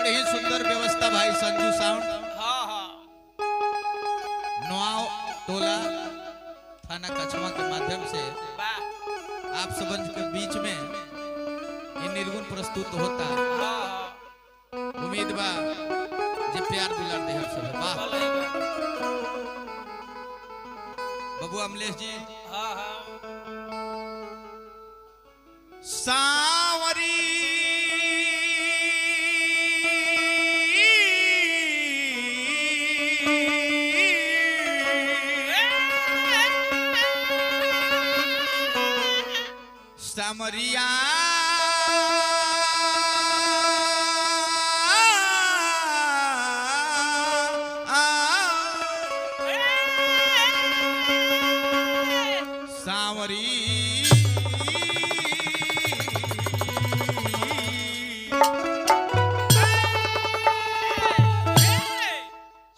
बड़ी ही सुंदर व्यवस्था भाई संजू साउंड नवाव टोला थाना कछवा के माध्यम से आप सबन के बीच में ये निर्गुण प्रस्तुत होता। उम्मीद बा जे प्यार दुलार दे हम सब। वाह बाबू अमलेश जी। सावरी सामरिया सावरी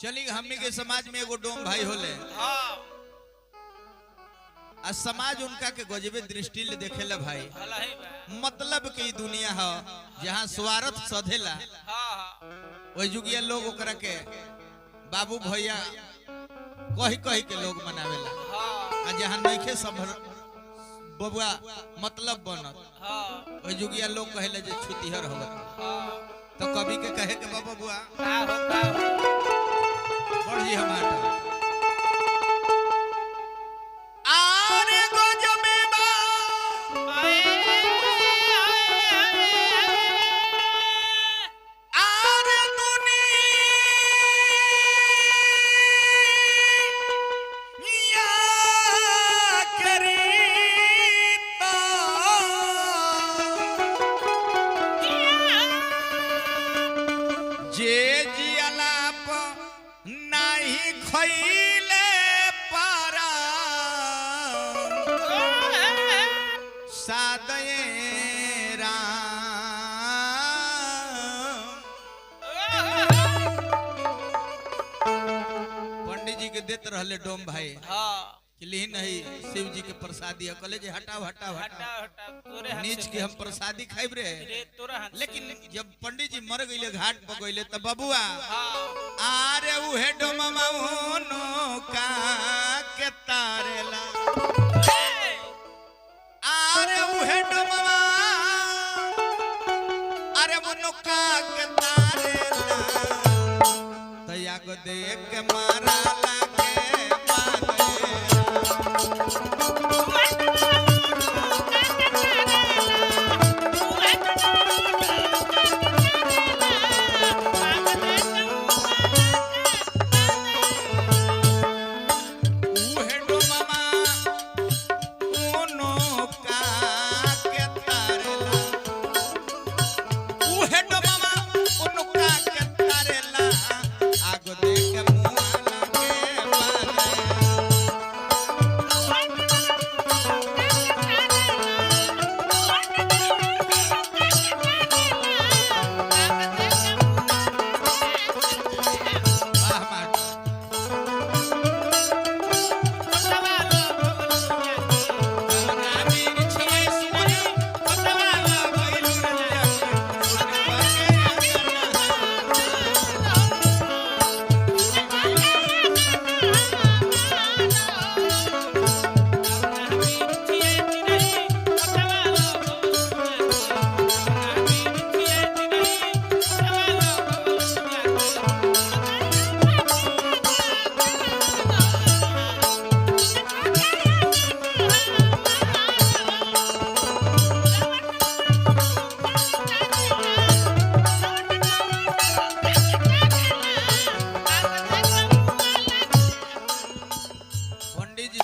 चली हमनी के समाज में एगो डोम भाई होले आ समाज उनका के गजबे दृष्टि ले देखेला भाई। मतलब की दुनिया है जहाँ स्वार्थ सधेला वही जुगिया लोग ओकरा के बाबू भैया कही कही के लोग मनावेला आ जहाँ नइखे संभर बबुआ मतलब बनत वही जुगिया लोग कहेला जे छुतिहर होगा। तो कभी के कहे के बाबा बुआ बढ़ी हमारा देते रहले डोम भाई कि नहीं शिव जी के प्रसादी कले जे हटाओ हटाओ हटाओ नीच के हम प्रसादी खाइब रे। लेकिन जब पंडित जी मर गइले घाट पर गइले त बबुआ आरे उहे डोममा ओनो का के तारेला आरे उहे डोममा अरे ओनो का के तारेला तया को देख के मारा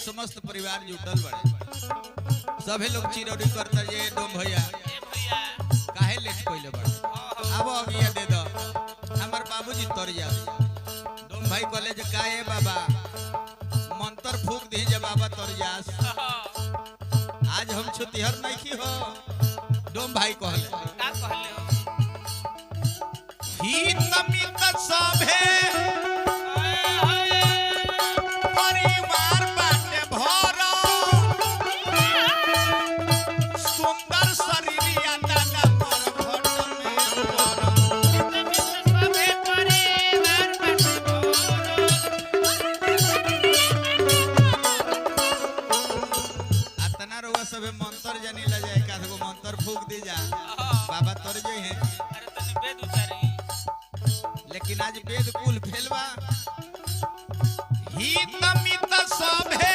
समस्त परिवार जुटल बड़े सभी लोग चिरौरी करता जे डोम भैया काहे लेट कोइले बड़े अब अगिया दे दो हमर बाबूजी तर जा डोम भाई कॉलेज काहे बाबा मंत्र फूक दी जे बाबा तर जास आज हम छुतिहर नहीं की हो डोम भाई कहले का कहले ही तमित सभे सुंदर शरीर लेकिन आज वेद कुल फेलवा हित मित सभे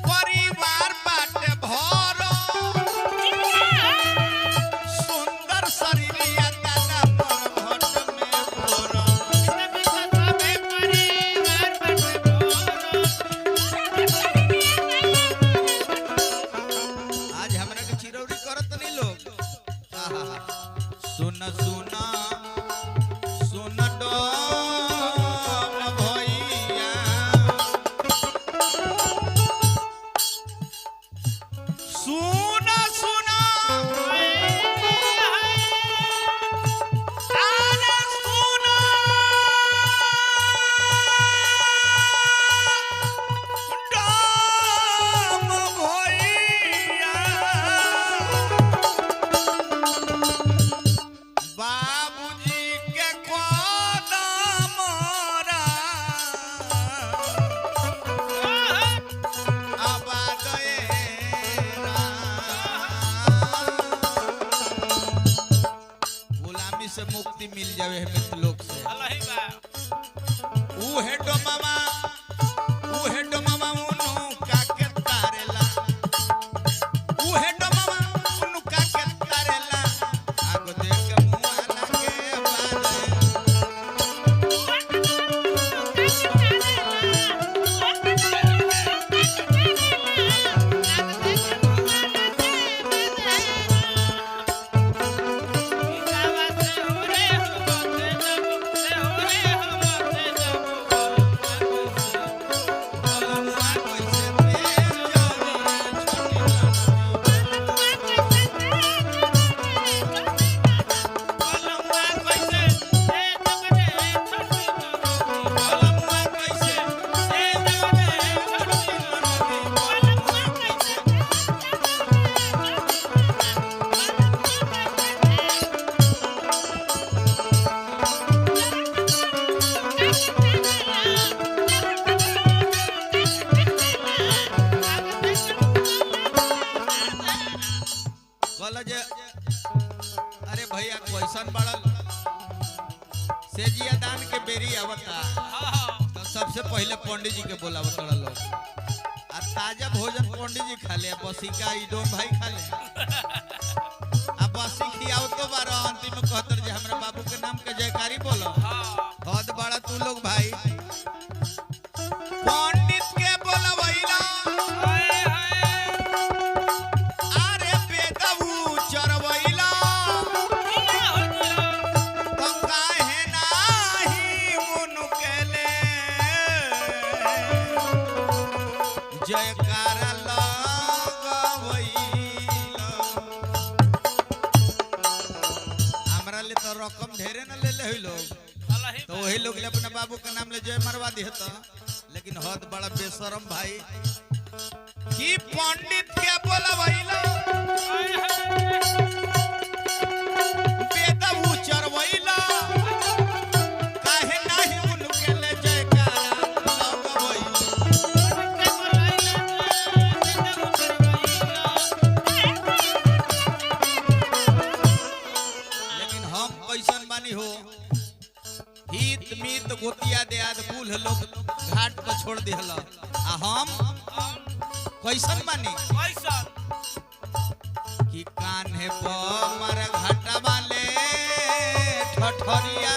परिवार बाटे भरो सुंदर शरीरिया दादा पर घट में भरो आज हमरा के चिरौरी करत नहीं लोग सुन सुन सुन डोम भैया सुन सुन आने सुन डोम भैया बाबूजी के कदम रा आबाद गुलामी से मुक्ति मिल जावे है मित्र लोग से ऊ है डोमामा उनु काके तारेला ऊ है डोमामा उनु काके तारेला आगो देख मुआ लगे बादे जे अरे भैया क्वेश्चन बढ़ल सेजिया दान के बेरी आवता तो सबसे पहले पंडित जी के बोलावत लोग आ ताजा भोजन पंडित जी खा ले बसिका इडोम भाई खा ले आ बसी खियाओ तो बारो अंतिम में कहतर जे हमरा बाबू के नाम के जयकारी बोलो हद बड़ा तू लोग भाई पंडित के बोलवैला जयकारा लगवैला हमरा ले तो रकम ढेरे न ले ले लोग तो वही लोग ले अपने बाबू के नाम ले जय मरवा दिहता लेकिन हद बड़ा बेशरम भाई कि पंडित के बोलवैला वेद उचरवैला काहे नाही उनके ले जयकारा कैसन बानी हो हित मित गोतिया देआद कुल लोग घाट पर छोड़ दिहला आ हम कैसन बानी कि कान्हे पर मर घाटा वाले ठठरिया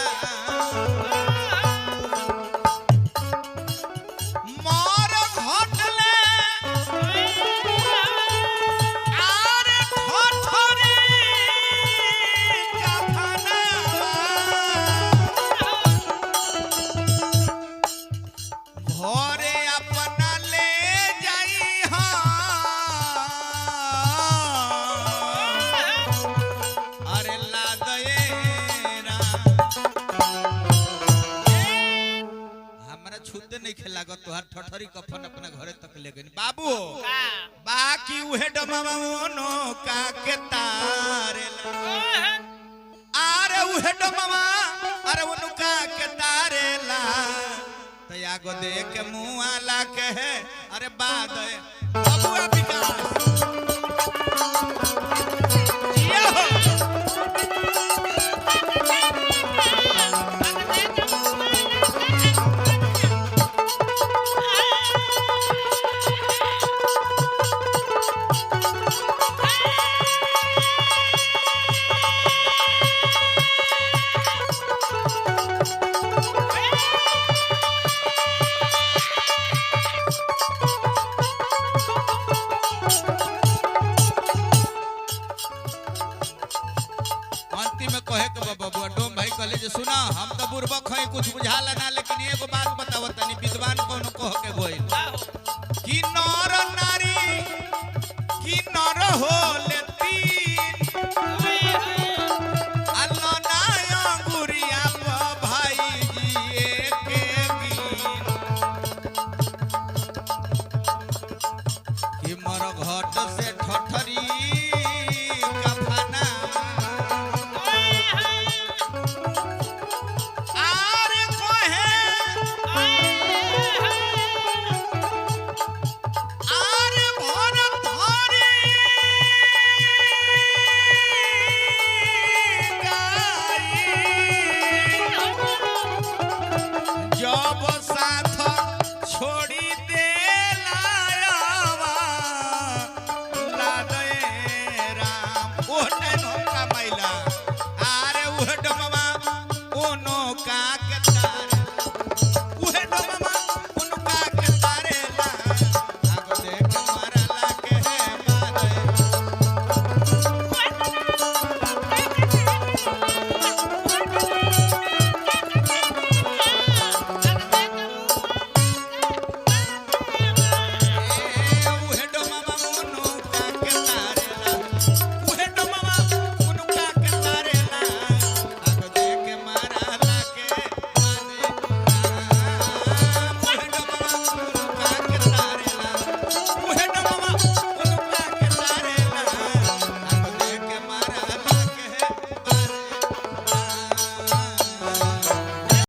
मोर घटले आरे ठठरी घरे अपना ले जाई अरे ला दएरा हमरा छूते नहीं खेलागत तोहार ठठरी कफन अपना घरे तक ले गई बाबू बाकी उहे डमावा ओनो का के तारेला अरे उहे डमावा अरे ओनो का के तारेला तया गो देख मुआ ला के है अरे बाद बबुआ विकास जिया हो अंतिम में कहे के बाबा डोम भाई कहले जे सुना हम तो बुर्बक हई कुछ बुझाला ना लेकिन एगो बात बताओ तनी विद्वान कौन कह के गोइल कि नर नारी कि नर होले तीन अल्लाह ना अंगुरिया भाई जी के गिन कि मर घट से ठठरी Mama.